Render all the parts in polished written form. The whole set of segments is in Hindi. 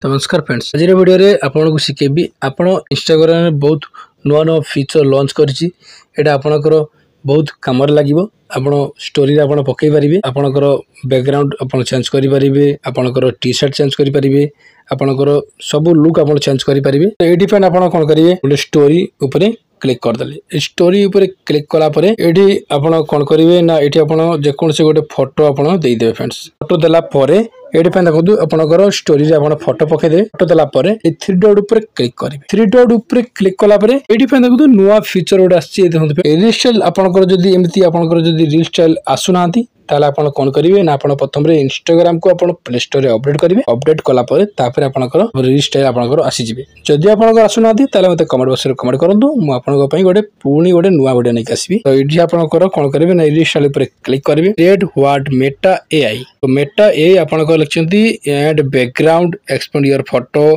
नमस्कार फ्रेंड्स, आज वीडियो रे आपन को शिखेबी आपन इंस्टाग्राम में बहुत नुआ नुआ फीचर लॉन्च करछि। एटा आपनकर बहुत काम लागिवो। आपन स्टोरी रे आपन पकई परिबे, आपनकर बैकग्राउंड आपन चेंज करि परिबे, आपनकर टी शर्ट चेंज करि परिबे, आपनकर सब लुक आपन चेंज करि परिबे। तो एडी पेन आपन कोन करिवे, बोले स्टोरी ऊपर क्लिक कर देले। स्टोरी ऊपर क्लिक कला परे एडी आपन कोन करिवे ना, एठी आपन जे कोन से गोटे फोटो आपन देई देबे। फ्रेंड्स फोटो देला परे एडी पेन देखो आपनकर स्टोरी रे आपन फोटो पके देबे। फोटो देला परे ए थ्री डॉट ऊपर क्लिक करिवे। थ्री डॉट ऊपर क्लिक कला परे एडी पेन देखो नुआ फीचर गोटे आछि। देखो रील स्टाइल आपनकर जदी एमती आपनकर जदी रील स्टाइल आसुनांती ताले आपन कोन करिवे ना, आपन प्रथम रे इंस्टाग्राम को आपन प्ले स्टोर रे अपडेट करिवे। अपडेट कला परे तापर आपनकर रील स्टाइल आपनकर आसी जिवे। जदी आपनकर आसुनांती ताले मते कमेंट बॉक्स रे कमेंट करंतु, मु आपनकर पई गोटे नुआ वीडियो नै आसीबी। तो एडी आपनकर कोन करिवे ना, रील स्टाइल ऊपर क्लिक करिवे। Create what Meta AI. तो मेटा एआई आपनकर लिखचंती add background, expand your photo,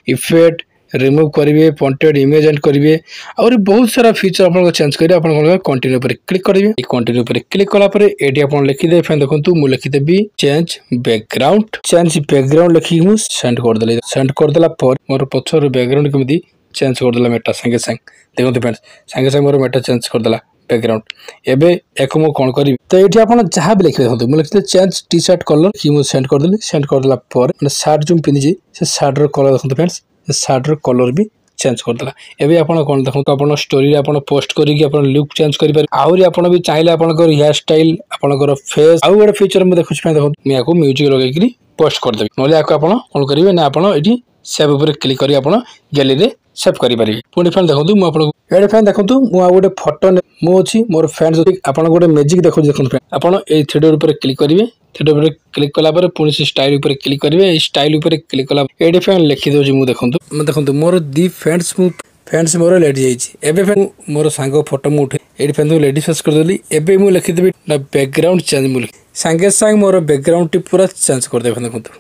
effect remove करिवे, पॉइंटेड इमेज एंड करिवे और बहुत सारा फीचर आपन चेंज करिवे। आपन कोन कंटिन्यू पर क्लिक करिवे। ई कंटिन्यू पर क्लिक कला परे एडी आपन लिखि दे। फैन देखंतु मु लिखि देबी चेंज बैकग्राउंड। चेंज बैकग्राउंड लिखि मु सेंड कर देले। सेंड कर देला पर मोर पछर बैकग्राउंड केमिति चेंज कर देला मेटा संगे संग। देखंतु फ्रेंड्स संगे संग मोर मेटा चेंज कर देला बैकग्राउंड। एबे एको मु कोन करिवे, तो एठी आपन जहां भी लिखि देखंतु मु लिखि दे चेंज टी शर्ट कलर कि मु सेंड कर देली। सेंड कर देला पर माने शर्ट जो पिनि छी से शर्ट रो कलर देखंतु फ्रेंड्स, शर्ट रो कलर भी चेंज कर देला। एबे आपन कोन देखंतु आपन स्टोरी रे आपन पोस्ट करी कि आपन लुक चेंज करि पारे। आउरी आपन भी चाहिले आपन को हेयर स्टाइल, आपन को फेस आउ गोटे फीचर मु देखुछ पे देखंतु, मैं याको म्यूजिक लगे कि पोस्ट कर देबी। नले याको आपन कोन करिवे ना, आपन एठी सेव ऊपर क्लिक करी आपन गैलरी रे सेव करि पारिबे। पुनी फैन देखंतु मु आपन एडे फैन देखंतु मु आ गोटे फोटो मु अछि मोर फ्रेंड्स आपन गोटे मैजिक देखु देखंतु। आपन ए थ्री डॉट ऊपर क्लिक करिवे। थ्री डॉट ऊपर क्लिक कला पर पुनी से स्टाइल ऊपर क्लिक करिवे। स्टाइल ऊपर क्लिक कला एडे फैन लिखि दोछि मु देखंतु मोर दी फ्रेंड्स मोर लेडी जाइछि। एबे फैन मोर सांगो फोटो मु उठे एडी फैन लेडी फेस कर देली। एबे मु लिखि देबी ना बैकग्राउंड चेंज। मु संगे संग मोर बैकग्राउंड टी पूरा चेंज कर देबे। देखंतु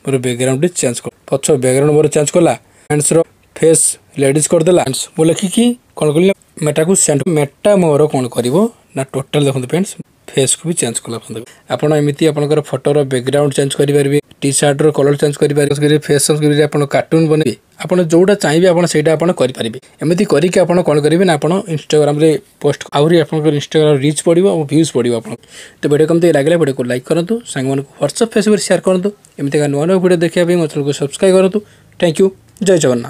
मोर बैकग्राउंड टी चेंज कर, पछो बैकग्राउंड मोर चेंज करला। फ्रेंड्स रो फेस लेडीज कर देला। मु लिखि कि कोन करिला मेटा को सेंड। मेटा मोर कोन करिवो ना, टोटल देखंतु फ्रेंड्स फेस को भी चेंज कला। आपन एमिति आपनकर फोटो रो बैकग्राउंड चेंज करि परिबे, टी शर्ट रो कलर चेंज करि परिबे, फेस चेंज करि आपन कार्टून बने आपन जोटा चाहिबे आपन सेटा आपन करि परिबे। एमिति करि कि आपन कोन करिवे ना, आपन इंस्टाग्राम रे पोस्ट आउरी आपनकर इंस्टाग्राम रीच पडिबो और व्यूज पडिबो आपन। तो वीडियो कमते लागले वीडियो को लाइक करंतु, संग मन को WhatsApp फेसबुक शेयर करंतु। एमिति का नुआ नुआ वीडियो देखिया पे चैनल को सब्सक्राइब करंतु। Thank you. जय जगन्नाथ।